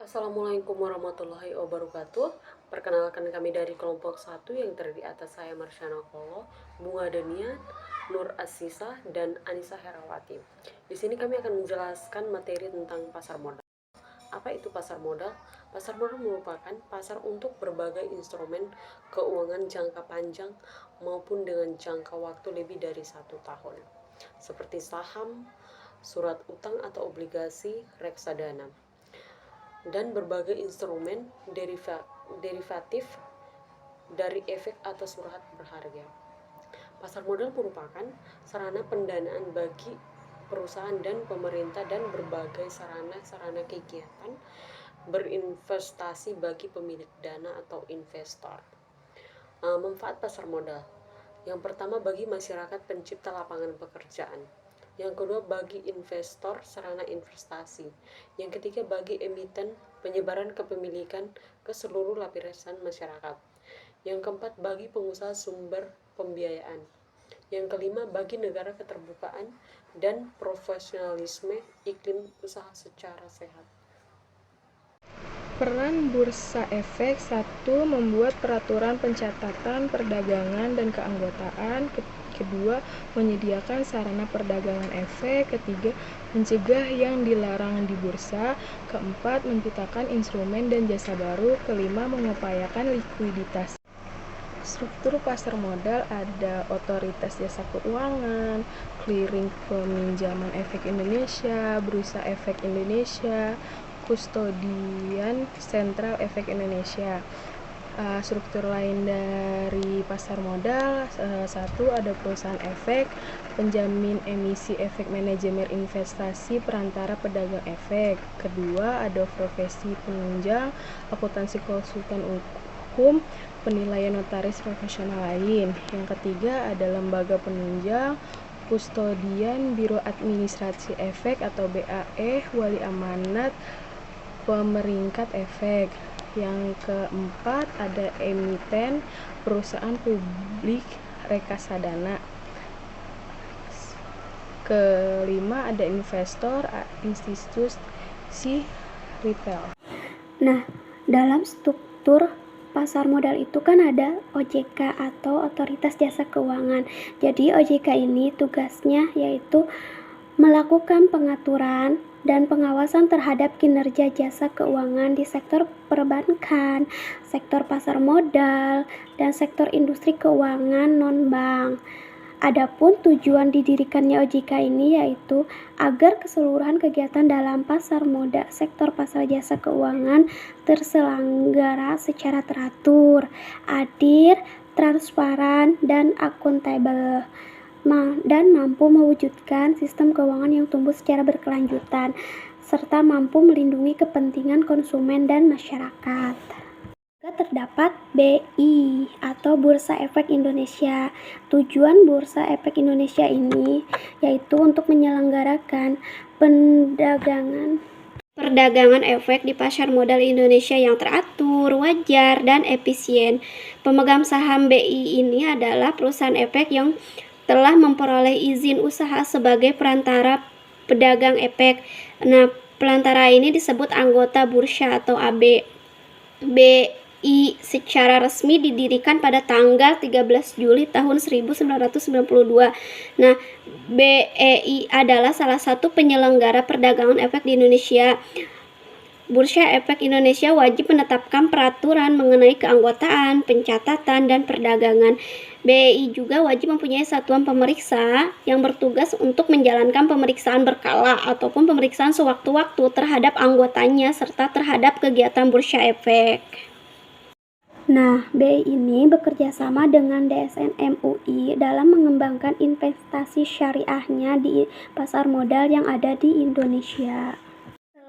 Assalamualaikum warahmatullahi wabarakatuh. Perkenalkan kami dari kelompok 1 yang terdiri atas saya Marsyana Kolo, Bunga Dania, Nur Asisa, dan Anissa Herawati. Di sini kami akan menjelaskan materi tentang pasar modal. Apa itu pasar modal? Pasar modal merupakan pasar untuk berbagai instrumen keuangan jangka panjang maupun dengan jangka waktu lebih dari 1 tahun, seperti saham, surat utang atau obligasi reksadana, dan berbagai instrumen derivatif dari efek atau surat berharga. Pasar modal merupakan sarana pendanaan bagi perusahaan dan pemerintah dan berbagai sarana-sarana kegiatan berinvestasi bagi pemilik dana atau investor. Manfaat pasar modal. Yang pertama, bagi masyarakat pencipta lapangan pekerjaan. Yang kedua, bagi investor sarana investasi. Yang ketiga, bagi emiten penyebaran kepemilikan ke seluruh lapisan masyarakat. Yang keempat, bagi pengusaha sumber pembiayaan. Yang kelima, bagi negara keterbukaan dan profesionalisme iklim usaha secara sehat. Peran Bursa Efek: 1. Membuat peraturan pencatatan perdagangan dan keanggotaan. Kedua, menyediakan sarana perdagangan efek. Ketiga, mencegah yang dilarang di bursa. Keempat, menciptakan instrumen dan jasa baru. Kelima, mengupayakan likuiditas. Struktur pasar modal ada Otoritas Jasa Keuangan, Clearing Peminjaman Efek Indonesia, Bursa Efek Indonesia, Kustodian Sentral Efek Indonesia. Struktur lain dari pasar modal: 1. Ada perusahaan efek, penjamin emisi efek, manajemen investasi, perantara pedagang efek. Kedua, ada profesi penunjang, akuntansi, konsultan hukum, penilaian, notaris profesional lain. Yang ketiga, ada lembaga penunjang, kustodian, biro administrasi efek atau BAE, wali amanat, pemeringkat efek. Yang keempat, ada emiten, perusahaan publik reksadana. Kelima, ada investor, institusi retail. Nah, dalam struktur pasar modal itu kan ada OJK atau Otoritas Jasa Keuangan. Jadi OJK ini tugasnya yaitu melakukan pengaturan dan pengawasan terhadap kinerja jasa keuangan di sektor perbankan, sektor pasar modal, dan sektor industri keuangan non-bank. Adapun tujuan didirikannya OJK ini yaitu agar keseluruhan kegiatan dalam pasar modal, sektor pasar jasa keuangan terselenggara secara teratur, adil, transparan, dan akuntabel, dan mampu mewujudkan sistem keuangan yang tumbuh secara berkelanjutan, serta mampu melindungi kepentingan konsumen dan masyarakat. Terdapat BI atau Bursa Efek Indonesia. Tujuan Bursa Efek Indonesia ini yaitu untuk menyelenggarakan perdagangan efek di pasar modal Indonesia yang teratur, wajar, dan efisien. Pemegang saham BI ini adalah perusahaan efek yang telah memperoleh izin usaha sebagai perantara pedagang efek. Nah, perantara ini disebut anggota bursa atau AB. BI secara resmi didirikan pada tanggal 13 Juli tahun 1992. Nah, BEI adalah salah satu penyelenggara perdagangan efek di Indonesia. Bursa Efek Indonesia wajib menetapkan peraturan mengenai keanggotaan, pencatatan, dan perdagangan. BEI juga wajib mempunyai satuan pemeriksa yang bertugas untuk menjalankan pemeriksaan berkala ataupun pemeriksaan sewaktu-waktu terhadap anggotanya serta terhadap kegiatan bursa efek. Nah, BEI ini bekerja sama dengan DSN MUI dalam mengembangkan investasi syariahnya di pasar modal yang ada di Indonesia.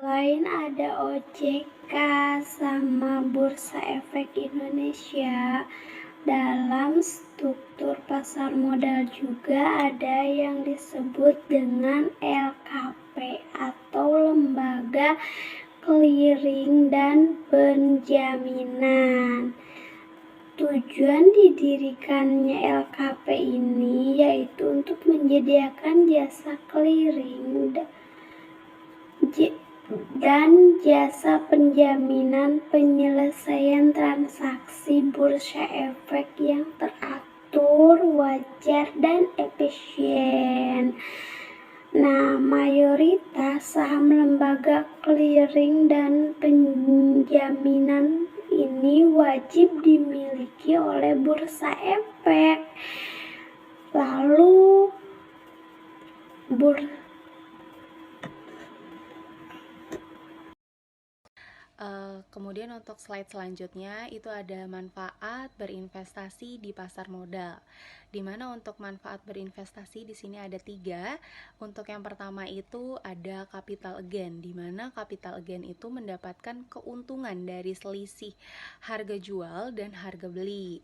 Selain ada OJK sama Bursa Efek Indonesia, dalam struktur pasar modal juga ada yang disebut dengan LKP atau Lembaga Clearing dan Penjaminan. Tujuan didirikannya LKP ini yaitu untuk menyediakan jasa clearing dan jasa penjaminan penyelesaian transaksi bursa efek yang teratur, wajar, dan efisien. Nah, mayoritas saham lembaga clearing dan penjaminan ini wajib dimiliki oleh bursa efek. Lalu Kemudian untuk slide selanjutnya itu ada manfaat berinvestasi di pasar modal. Dimana untuk manfaat berinvestasi di sini ada 3. Untuk yang pertama itu ada capital gain, dimana capital gain itu mendapatkan keuntungan dari selisih harga jual dan harga beli.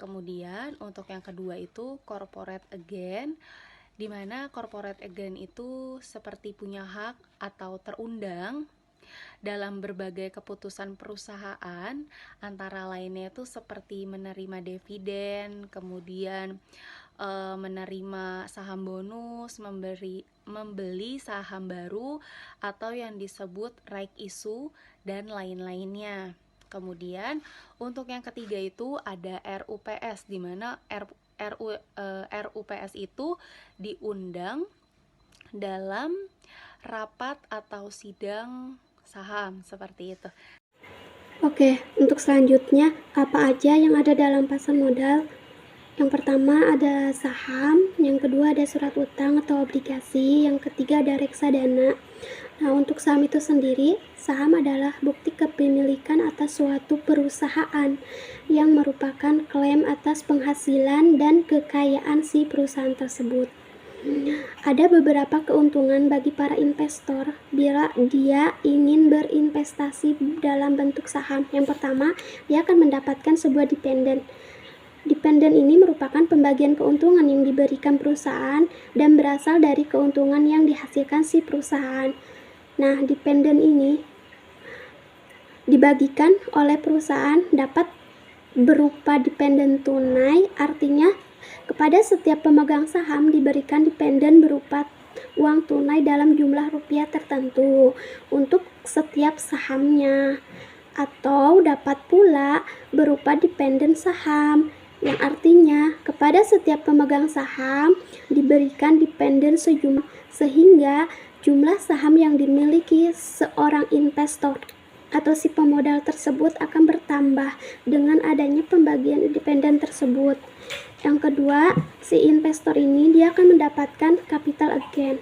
Kemudian untuk yang kedua itu corporate gain, dimana corporate gain itu seperti punya hak atau terundang dalam berbagai keputusan perusahaan, antara lainnya itu seperti menerima dividen, kemudian menerima saham bonus, membeli saham baru atau yang disebut right issue dan lain-lainnya. Kemudian untuk yang ketiga itu ada RUPS, di mana RUPS itu diundang dalam rapat atau sidang saham, seperti itu. Oke, untuk selanjutnya apa aja yang ada dalam pasar modal? Yang pertama ada saham, yang kedua ada surat utang atau obligasi, yang ketiga ada reksadana. Nah, untuk saham itu sendiri, saham adalah bukti kepemilikan atas suatu perusahaan yang merupakan klaim atas penghasilan dan kekayaan si perusahaan tersebut. Ada beberapa keuntungan bagi para investor bila dia ingin berinvestasi dalam bentuk saham. Yang pertama, dia akan mendapatkan sebuah dividen. Dividen ini merupakan pembagian keuntungan yang diberikan perusahaan dan berasal dari keuntungan yang dihasilkan si perusahaan. Nah, dividen ini dibagikan oleh perusahaan dapat berupa dividen tunai, artinya kepada setiap pemegang saham diberikan dividen berupa uang tunai dalam jumlah rupiah tertentu untuk setiap sahamnya, atau dapat pula berupa dividen saham yang artinya kepada setiap pemegang saham diberikan dividen sejumlah sehingga jumlah saham yang dimiliki seorang investor atau si pemodal tersebut akan bertambah dengan adanya pembagian dividen tersebut. Yang kedua, si investor ini dia akan mendapatkan capital gain.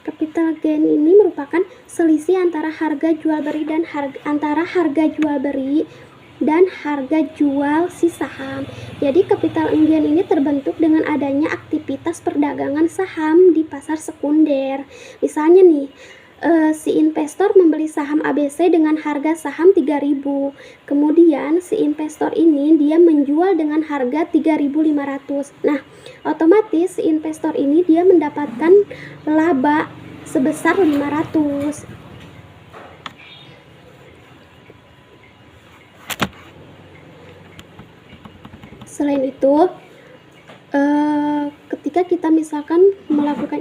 Capital gain ini merupakan selisih antara harga jual beli dan harga jual si saham. Jadi capital gain ini terbentuk dengan adanya aktivitas perdagangan saham di pasar sekunder. Misalnya nih, si investor membeli saham ABC dengan harga saham 3.000. Kemudian si investor ini dia menjual dengan harga 3.500. Nah, otomatis si investor ini dia mendapatkan laba sebesar 500. Selain itu, ketika kita misalkan melakukan